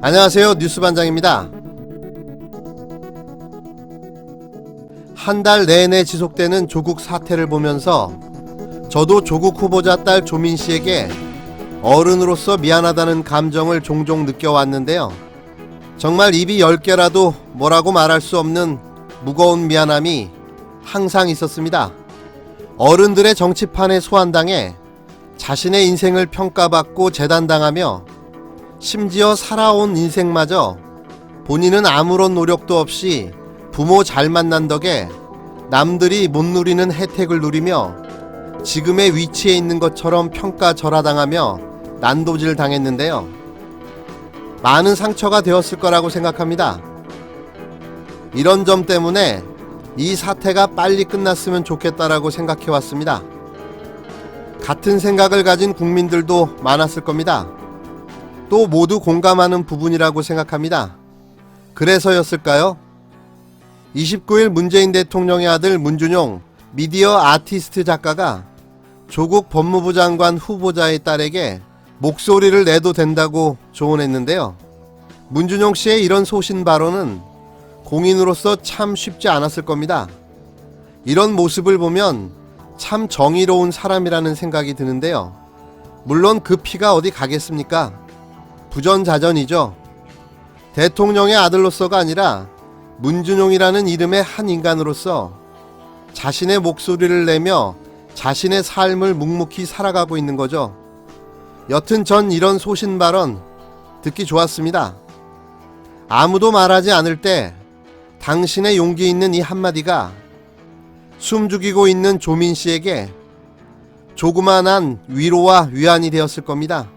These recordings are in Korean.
안녕하세요, 뉴스반장입니다. 한 달 내내 지속되는 조국 사태를 보면서 저도 조국 후보자 딸 조민씨에게 어른으로서 미안하다는 감정을 종종 느껴왔는데요. 정말 입이 10개라도 뭐라고 말할 수 없는 무거운 미안함이 항상 있었습니다. 어른들의 정치판에 소환당해 자신의 인생을 평가받고 재단당하며 심지어 살아온 인생마저 본인은 아무런 노력도 없이 부모 잘 만난 덕에 남들이 못 누리는 혜택을 누리며 지금의 위치에 있는 것처럼 평가절하당하며 난도질 당했는데요. 많은 상처가 되었을 거라고 생각합니다. 이런 점 때문에 이 사태가 빨리 끝났으면 좋겠다라고 생각해 왔습니다. 같은 생각을 가진 국민들도 많았을 겁니다. 또 모두 공감하는 부분이라고 생각합니다. 그래서였을까요? 29일 문재인 대통령의 아들 문준용 미디어 아티스트 작가가 조국 법무부 장관 후보자의 딸에게 목소리를 내도 된다고 조언했는데요. 문준용 씨의 이런 소신 발언은 공인으로서 참 쉽지 않았을 겁니다. 이런 모습을 보면 참 정의로운 사람이라는 생각이 드는데요. 물론 그 피가 어디 가겠습니까? 부전자전이죠. 대통령의 아들로서가 아니라 문준용이라는 이름의 한 인간으로서 자신의 목소리를 내며 자신의 삶을 묵묵히 살아가고 있는 거죠. 여튼 전 이런 소신 발언 듣기 좋았습니다. 아무도 말하지 않을 때 당신의 용기 있는 이 한마디가 숨죽이고 있는 조민 씨에게 조그만한 위로와 위안이 되었을 겁니다.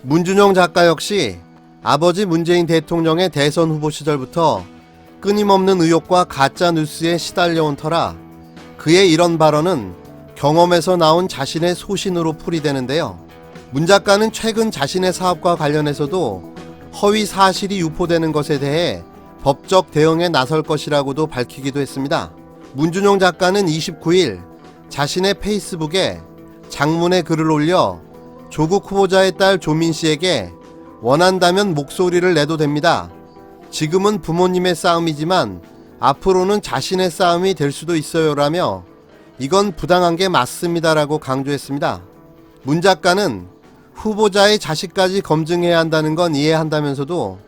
문준용 작가 역시 아버지 문재인 대통령의 대선 후보 시절부터 끊임없는 의혹과 가짜 뉴스에 시달려온 터라 그의 이런 발언은 경험에서 나온 자신의 소신으로 풀이되는데요. 문 작가는 최근 자신의 사업과 관련해서도 허위 사실이 유포되는 것에 대해 법적 대응에 나설 것이라고도 밝히기도 했습니다. 문준용 작가는 29일 자신의 페이스북에 장문의 글을 올려 조국 후보자의 딸 조민 씨에게 원한다면 목소리를 내도 됩니다. 지금은 부모님의 싸움이지만 앞으로는 자신의 싸움이 될 수도 있어요라며 이건 부당한 게 맞습니다라고 강조했습니다. 문 작가는 후보자의 자식까지 검증해야 한다는 건 이해한다면서도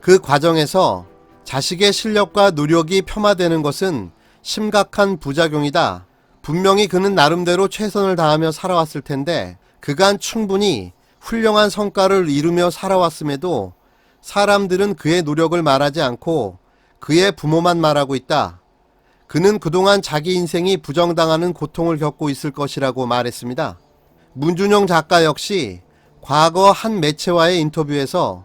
그 과정에서 자식의 실력과 노력이 폄하되는 것은 심각한 부작용이다. 분명히 그는 나름대로 최선을 다하며 살아왔을 텐데 그간 충분히 훌륭한 성과를 이루며 살아왔음에도 사람들은 그의 노력을 말하지 않고 그의 부모만 말하고 있다. 그는 그동안 자기 인생이 부정당하는 고통을 겪고 있을 것이라고 말했습니다. 문준용 작가 역시 과거 한 매체와의 인터뷰에서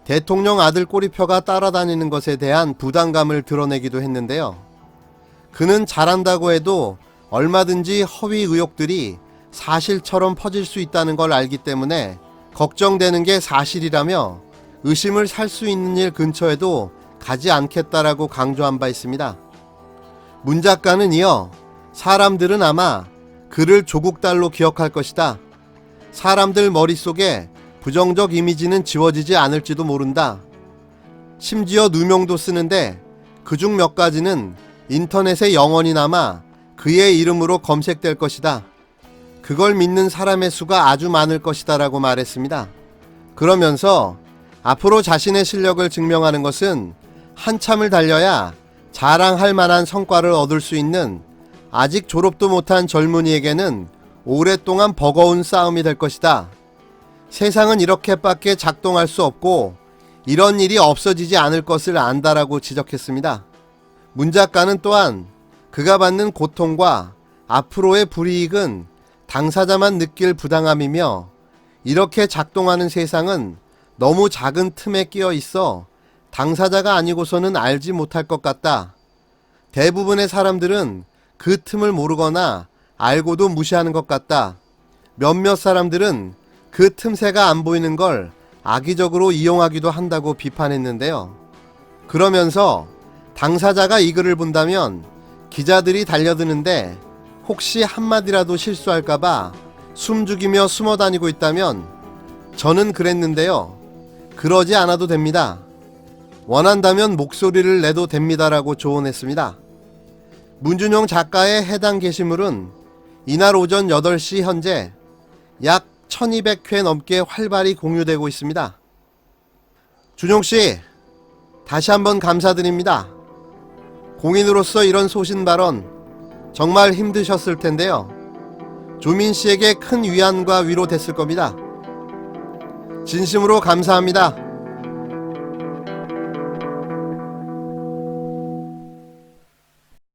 대통령 아들 꼬리표가 따라다니는 것에 대한 부담감을 드러내기도 했는데요. 그는 잘한다고 해도 얼마든지 허위 의혹들이 사실처럼 퍼질 수 있다는 걸 알기 때문에 걱정되는 게 사실이라며 의심을 살 수 있는 일 근처에도 가지 않겠다라고 강조한 바 있습니다. 문 작가는 이어 사람들은 아마 그를 조국 딸로 기억할 것이다. 사람들 머릿속에 부정적 이미지는 지워지지 않을지도 모른다. 심지어 누명도 쓰는데 그중 몇 가지는 인터넷에 영원히 남아 그의 이름으로 검색될 것이다. 그걸 믿는 사람의 수가 아주 많을 것이다 라고 말했습니다. 그러면서 앞으로 자신의 실력을 증명하는 것은 한참을 달려야 자랑할 만한 성과를 얻을 수 있는 아직 졸업도 못한 젊은이에게는 오랫동안 버거운 싸움이 될 것이다. 세상은 이렇게밖에 작동할 수 없고 이런 일이 없어지지 않을 것을 안다라고 지적했습니다. 문 작가는 또한 그가 받는 고통과 앞으로의 불이익은 당사자만 느낄 부당함이며 이렇게 작동하는 세상은 너무 작은 틈에 끼어 있어 당사자가 아니고서는 알지 못할 것 같다. 대부분의 사람들은 그 틈을 모르거나 알고도 무시하는 것 같다. 몇몇 사람들은 그 틈새가 안 보이는 걸 악의적으로 이용하기도 한다고 비판했는데요. 그러면서 당사자가 이 글을 본다면 기자들이 달려드는데 혹시 한마디라도 실수할까봐 숨죽이며 숨어다니고 있다면 저는 그랬는데요. 그러지 않아도 됩니다. 원한다면 목소리를 내도 됩니다라고 조언했습니다. 문준용 작가의 해당 게시물은 이날 오전 8시 현재 약 1200회 넘게 활발히 공유되고 있습니다. 준용씨, 다시 한번 감사드립니다. 공인으로서 이런 소신 발언 정말 힘드셨을 텐데요. 조민씨에게 큰 위안과 위로 됐을 겁니다. 진심으로 감사합니다.